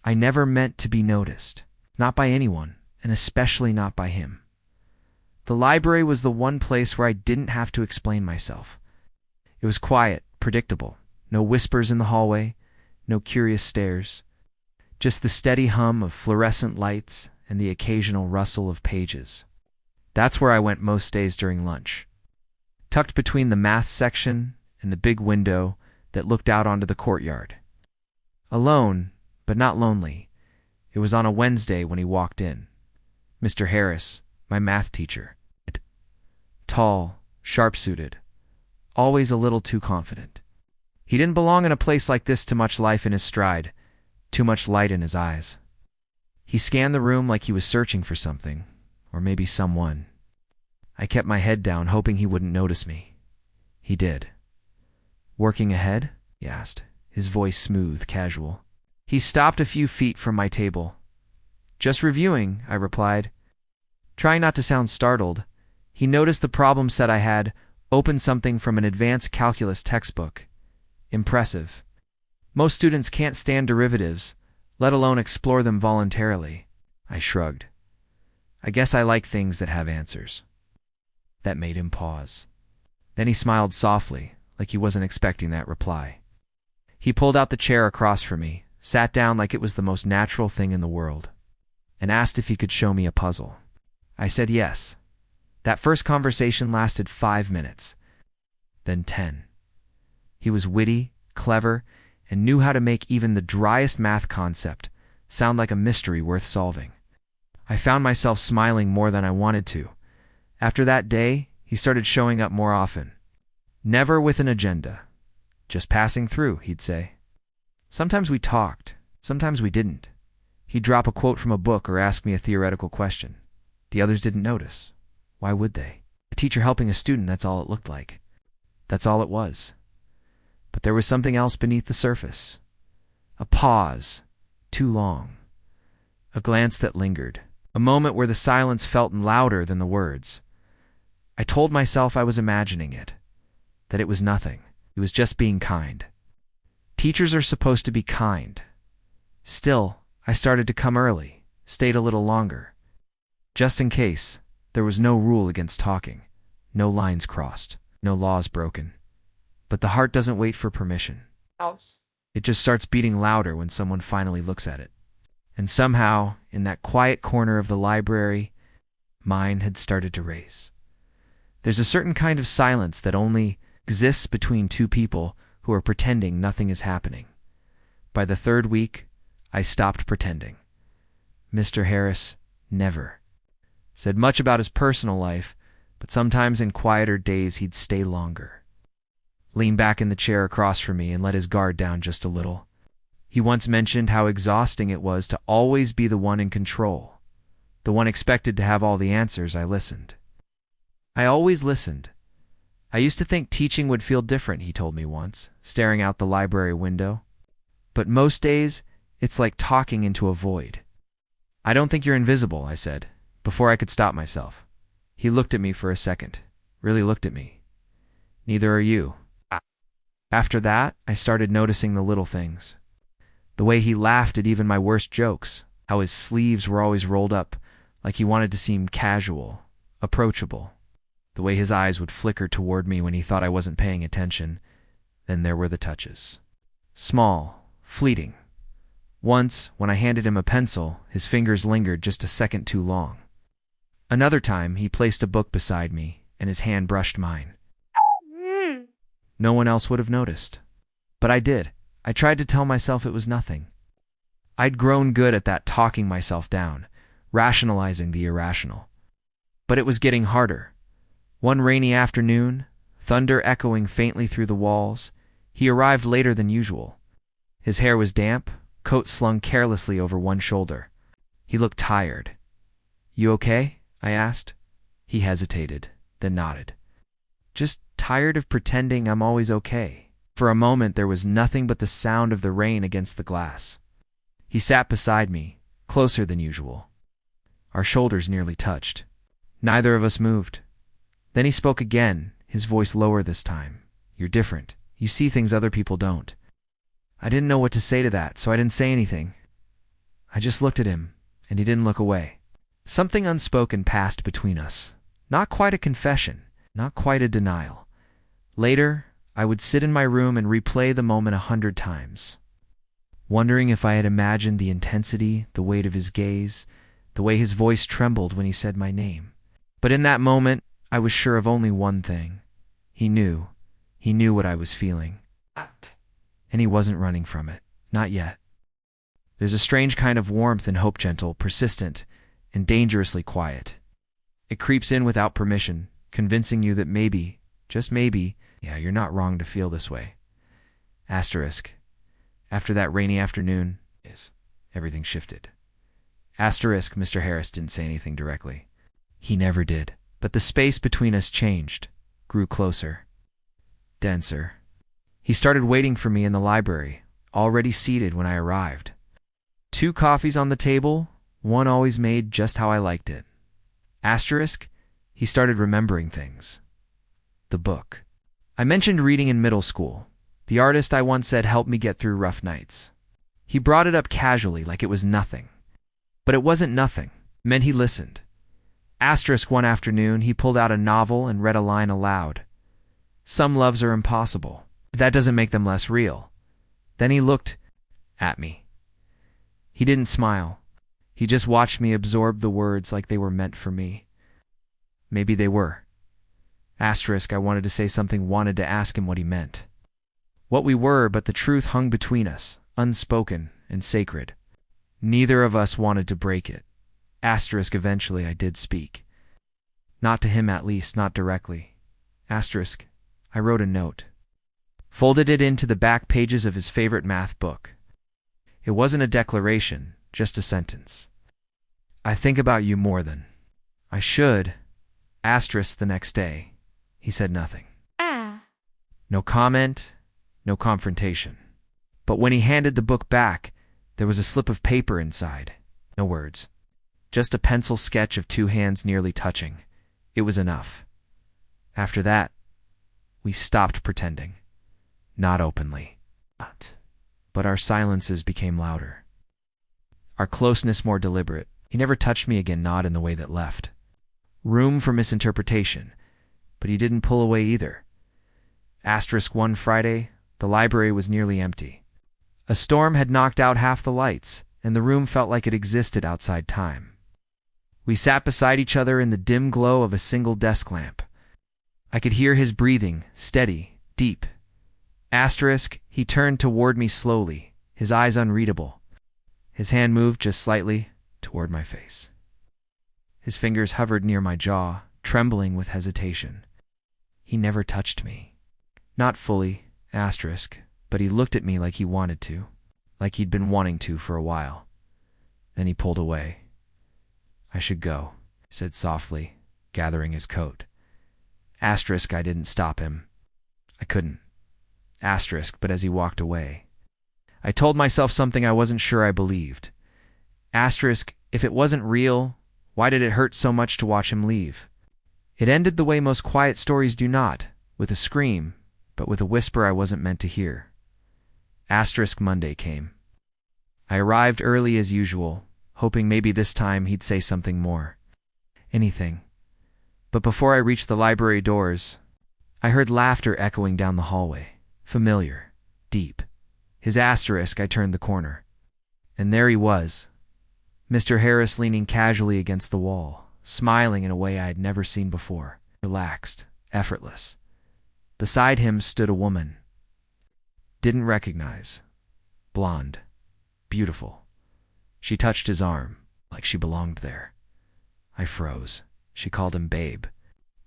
I never meant to be noticed, not by anyone, and especially not by him. The library was the one place where I didn't have to explain myself. It was quiet, predictable, no whispers in the hallway, no curious stares, just the steady hum of fluorescent lights and the occasional rustle of pages. That's where I went most days during lunch, tucked between the math section and the big window that looked out onto the courtyard. Alone, but not lonely. It was on a Wednesday when he walked in. Mr. Harris, my math teacher. Tall, sharp-suited, always a little too confident. He didn't belong in a place like this. Too much life in his stride, too much light in his eyes. He scanned the room like he was searching for something, or maybe someone. I kept my head down, hoping he wouldn't notice me. He did. "Working ahead?" he asked, his voice smooth, casual. He stopped a few feet from my table. "Just reviewing," I replied. Trying not to sound startled, he noticed the problem set I had, opened something from an advanced calculus textbook. Impressive. Most students can't stand derivatives, let alone explore them voluntarily. I shrugged. I guess I like things that have answers. That made him pause. Then he smiled softly, like he wasn't expecting that reply. He pulled out the chair across from me, sat down like it was the most natural thing in the world, and asked if he could show me a puzzle. I said yes. That first conversation lasted 5 minutes, then 10. He was witty, clever, and knew how to make even the driest math concept sound like a mystery worth solving. I found myself smiling more than I wanted to. After that day, he started showing up more often. Never with an agenda. Just passing through, he'd say. Sometimes we talked, sometimes we didn't. He'd drop a quote from a book or ask me a theoretical question. The others didn't notice. Why would they? A teacher helping a student, that's all it looked like. That's all it was. But there was something else beneath the surface. A pause, too long. A glance that lingered. A moment where the silence felt louder than the words. I told myself I was imagining it, that it was nothing. It was just being kind. Teachers are supposed to be kind. Still, I started to come early, stayed a little longer. Just in case, there was no rule against talking, no lines crossed, no laws broken. But the heart doesn't wait for permission. It just starts beating louder when someone finally looks at it. And somehow, in that quiet corner of the library, mine had started to race. There's a certain kind of silence that only exists between two people who are pretending nothing is happening. By the 3rd week, I stopped pretending. Mr. Harris never said much about his personal life, but sometimes in quieter days he'd stay longer. Lean back in the chair across from me and let his guard down just a little. He once mentioned how exhausting it was to always be the one in control, the one expected to have all the answers. I listened. I always listened. I used to think teaching would feel different, he told me once, staring out the library window. But most days, it's like talking into a void. I don't think you're invisible, I said, before I could stop myself. He looked at me for a second, really looked at me. Neither are you. After that, I started noticing the little things. The way he laughed at even my worst jokes, how his sleeves were always rolled up, like he wanted to seem casual, approachable. The way his eyes would flicker toward me when he thought I wasn't paying attention. Then there were the touches. Small, fleeting. Once, when I handed him a pencil, his fingers lingered just a second too long. Another time, he placed a book beside me, and his hand brushed mine. No one else would have noticed. But I did. I tried to tell myself it was nothing. I'd grown good at that, talking myself down, rationalizing the irrational. But it was getting harder. One rainy afternoon, thunder echoing faintly through the walls, he arrived later than usual. His hair was damp, coat slung carelessly over one shoulder. He looked tired. "You okay?" I asked. He hesitated, then nodded. "Just tired of pretending I'm always okay." For a moment there was nothing but the sound of the rain against the glass. He sat beside me, closer than usual. Our shoulders nearly touched. Neither of us moved. Then he spoke again, his voice lower this time. "You're different. You see things other people don't." I didn't know what to say to that, so I didn't say anything. I just looked at him, and he didn't look away. Something unspoken passed between us. Not quite a confession, not quite a denial. Later, I would sit in my room and replay the moment 100 times, wondering if I had imagined the intensity, the weight of his gaze, the way his voice trembled when he said my name. But in that moment, I was sure of only one thing. He knew what I was feeling. And he wasn't running from it. Not yet. There's a strange kind of warmth and hope, gentle, persistent, and dangerously quiet. It creeps in without permission, convincing you that maybe, just maybe, you're not wrong to feel this way. Asterisk. After that rainy afternoon, everything shifted. Asterisk, Mr. Harris didn't say anything directly. He never did. But the space between us changed, grew closer, denser. He started waiting for me in the library, already seated when I arrived. 2 coffees on the table, one always made just how I liked it. Asterisk, he started remembering things. The book. I mentioned reading in middle school. The artist I once said helped me get through rough nights. He brought it up casually, like it was nothing. But it wasn't nothing. It meant he listened. Asterisk, one afternoon, he pulled out a novel and read a line aloud. Some loves are impossible, but that doesn't make them less real. Then he looked at me. He didn't smile. He just watched me absorb the words like they were meant for me. Maybe they were. Asterisk, I wanted to say something, wanted to ask him what he meant. What we were, but the truth hung between us, unspoken and sacred. Neither of us wanted to break it. Asterisk, eventually I did speak. Not to him, at least, not directly. Asterisk, I wrote a note. Folded it into the back pages of his favorite math book. It wasn't a declaration, just a sentence. I think about you more than I should. Asterisk, the next day. He said nothing. No comment, no confrontation. But when he handed the book back, there was a slip of paper inside. No words. Just a pencil sketch of 2 hands nearly touching. It was enough. After that, we stopped pretending. Not openly. But our silences became louder. Our closeness more deliberate. He never touched me again, not in the way that left room for misinterpretation. But he didn't pull away either. Asterisk, one Friday, the library was nearly empty. A storm had knocked out half the lights, and the room felt like it existed outside time. We sat beside each other in the dim glow of a single desk lamp. I could hear his breathing, steady, deep. Asterisk, he turned toward me slowly, his eyes unreadable. His hand moved just slightly toward my face. His fingers hovered near my jaw, trembling with hesitation. He never touched me. Not fully, asterisk, but he looked at me like he wanted to, like he'd been wanting to for a while. Then he pulled away. I should go, he said softly, gathering his coat. Asterisk, I didn't stop him. I couldn't. Asterisk, but as he walked away, I told myself something I wasn't sure I believed. Asterisk, if it wasn't real, why did it hurt so much to watch him leave? It ended the way most quiet stories do not, with a scream, but with a whisper I wasn't meant to hear. Asterisk, Monday came. I arrived early as usual, hoping maybe this time he'd say something more. Anything. But before I reached the library doors, I heard laughter echoing down the hallway. Familiar. Deep. His asterisk, I turned the corner. And there he was, Mr. Harris, leaning casually against the wall, smiling in a way I had never seen before. Relaxed. Effortless. Beside him stood a woman. Didn't recognize. Blonde. Beautiful. She touched his arm, like she belonged there. I froze. She called him babe.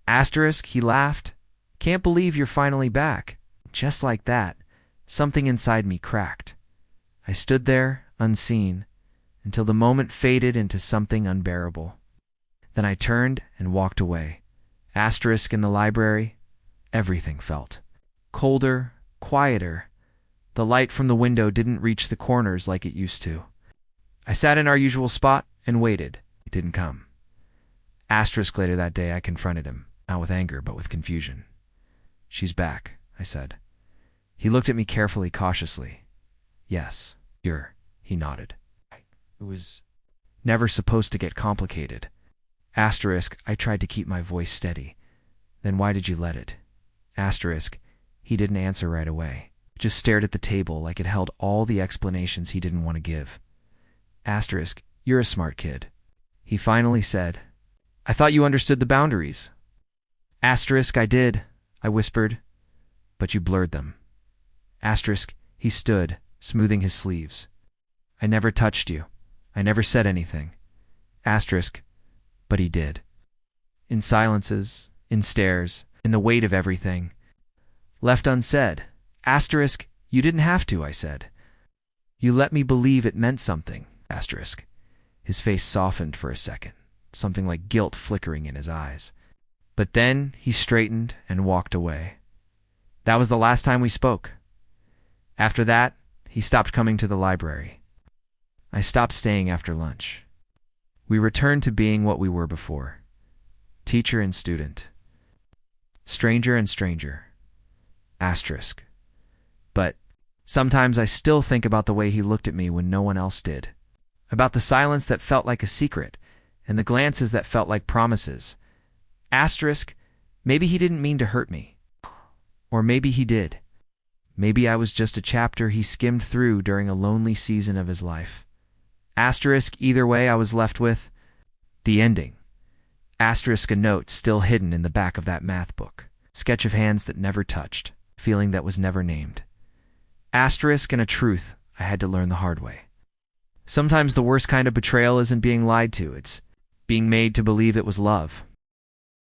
Asterisk, he laughed. Can't believe you're finally back. Just like that, something inside me cracked. I stood there, unseen, until the moment faded into something unbearable. Then I turned and walked away. Asterisk, in the library, everything felt colder, quieter. The light from the window didn't reach the corners like it used to. I sat in our usual spot and waited. It didn't come. Asterisk, later that day I confronted him, not with anger but with confusion. She's back, I said. He looked at me carefully, cautiously. Yes, he nodded. It was never supposed to get complicated. Asterisk, I tried to keep my voice steady. Then why did you let it? Asterisk, he didn't answer right away. Just stared at the table like it held all the explanations he didn't want to give. Asterisk, you're a smart kid. He finally said, I thought you understood the boundaries. Asterisk, I did, I whispered, but you blurred them. Asterisk, he stood, smoothing his sleeves. I never touched you. I never said anything. Asterisk, but he did. In silences, in stares, in the weight of everything. Left unsaid. Asterisk, you didn't have to, I said. You let me believe it meant something. Asterisk. His face softened for a second, something like guilt flickering in his eyes. But then he straightened and walked away. That was the last time we spoke. After that, he stopped coming to the library. I stopped staying after lunch. We returned to being what we were before. Teacher and student. Stranger and stranger. Asterisk. But sometimes I still think about the way he looked at me when no one else did. About the silence that felt like a secret, and the glances that felt like promises. Asterisk, maybe he didn't mean to hurt me. Or maybe he did. Maybe I was just a chapter he skimmed through during a lonely season of his life. Asterisk, either way I was left with the ending. Asterisk, a note still hidden in the back of that math book. Sketch of hands that never touched. Feeling that was never named. Asterisk, and a truth I had to learn the hard way. Sometimes the worst kind of betrayal isn't being lied to, it's being made to believe it was love.